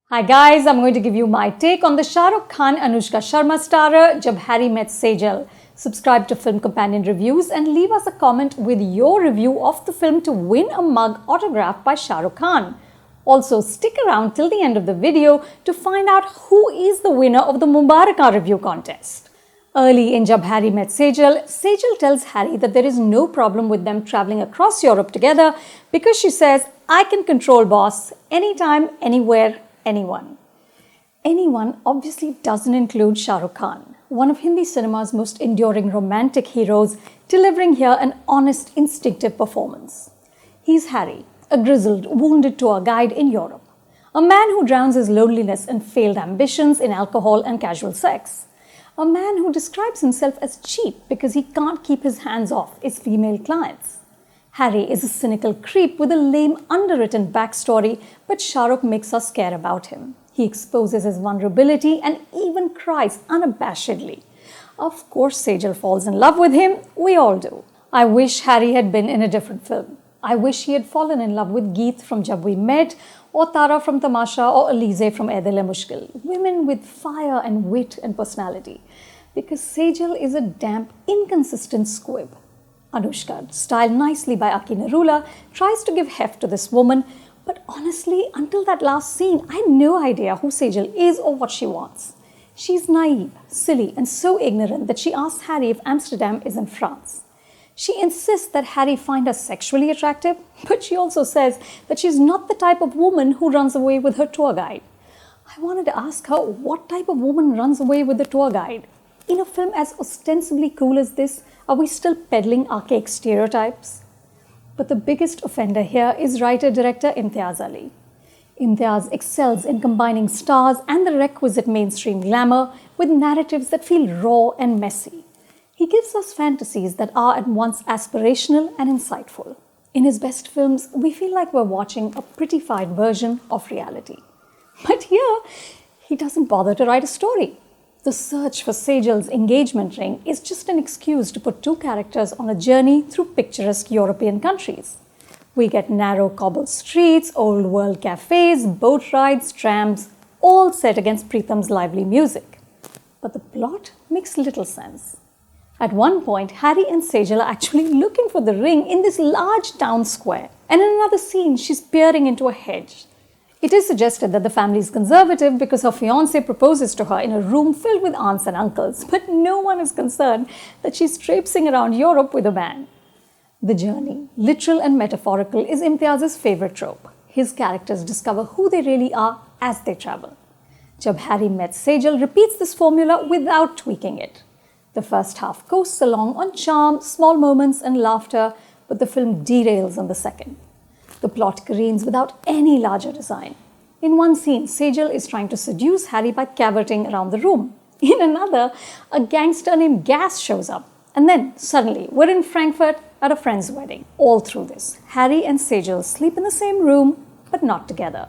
Hi guys, I'm going to give you my take on the Shah Rukh Khan Anushka Sharma starrer Jab Harry Met Sejal. Subscribe to Film Companion Reviews and leave us a comment with your review of the film to win a mug autographed by Shah Rukh Khan. Also, stick around till the end of the video to find out who is the winner of the Mubaraka review contest. Early in Jab Harry Met Sejal, Sejal tells Harry that there is no problem with them traveling across Europe together because she says, "I can control boss anytime, anywhere, anyone." Anyone obviously doesn't include Shah Rukh Khan, one of Hindi cinema's most enduring romantic heroes, delivering here an honest, instinctive performance. He's Harry, a grizzled, wounded tour guide in Europe, a man who drowns his loneliness and failed ambitions in alcohol and casual sex, a man who describes himself as cheap because he can't keep his hands off his female clients. Harry is a cynical creep with a lame, underwritten backstory, but Shah Rukh makes us care about him. He exposes his vulnerability and even cries unabashedly. Of course, Sejal falls in love with him. We all do. I wish Harry had been in a different film. I wish he had fallen in love with Geet from Jab We Met, or Tara from Tamasha, or Alize from Ae Dil Hai Mushkil. Women with fire and wit and personality. Because Sejal is a damp, inconsistent squib. Anushka, styled nicely by Aki Narula, tries to give heft to this woman, but honestly, until that last scene, I had no idea who Sejal is or what she wants. She's naive, silly, and so ignorant that she asks Harry if Amsterdam is in France. She insists that Harry find her sexually attractive, but she also says that she's not the type of woman who runs away with her tour guide. I wanted to ask her what type of woman runs away with the tour guide. In a film as ostensibly cool as this, are we still peddling archaic stereotypes? But the biggest offender here is writer-director Imtiaz Ali. Imtiaz excels in combining stars and the requisite mainstream glamour with narratives that feel raw and messy. He gives us fantasies that are at once aspirational and insightful. In his best films, we feel like we're watching a prettified version of reality. But here, he doesn't bother to write a story. The search for Sejal's engagement ring is just an excuse to put two characters on a journey through picturesque European countries. We get narrow cobbled streets, old world cafes, boat rides, trams, all set against Preetham's lively music. But the plot makes little sense. At one point, Harry and Sejal are actually looking for the ring in this large town square, and in another scene, she's peering into a hedge. It is suggested that the family is conservative because her fiancé proposes to her in a room filled with aunts and uncles, but no one is concerned that she's traipsing around Europe with a man. The journey, literal and metaphorical, is Imtiaz's favorite trope. His characters discover who they really are as they travel. Jab Harry Met Sejal repeats this formula without tweaking it. The first half coasts along on charm, small moments and laughter, but the film derails on the second. The plot careens without any larger design. In one scene, Sejal is trying to seduce Harry by cavorting around the room. In another, a gangster named Gas shows up. And then, suddenly, we're in Frankfurt at a friend's wedding. All through this, Harry and Sejal sleep in the same room, but not together.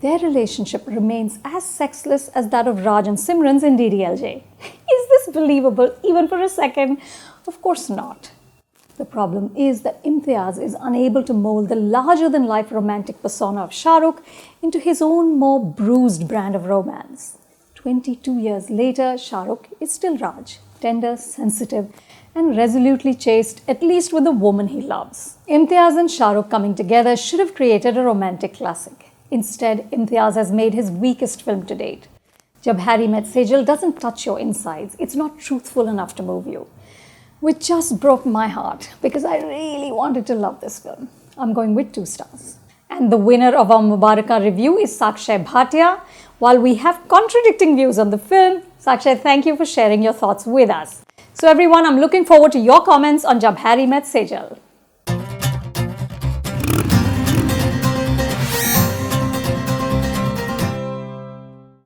Their relationship remains as sexless as that of Raj and Simran's in DDLJ. Is this believable even for a second? Of course not. The problem is that Imtiaz is unable to mold the larger-than-life romantic persona of Shah Rukh into his own more bruised brand of romance. 22 years later, Shah Rukh is still Raj, tender, sensitive, and resolutely chaste, at least with the woman he loves. Imtiaz and Shah Rukh coming together should have created a romantic classic. Instead, Imtiaz has made his weakest film to date. Jab Harry Met Sejal doesn't touch your insides. It's not truthful enough to move you. Which just broke my heart because I really wanted to love this film. I'm going with 2 stars. And the winner of our Mubaraka review is Sakshay Bhatia. While we have contradicting views on the film, Sakshay, thank you for sharing your thoughts with us. So everyone, I'm looking forward to your comments on Jab Harry Met Sejal.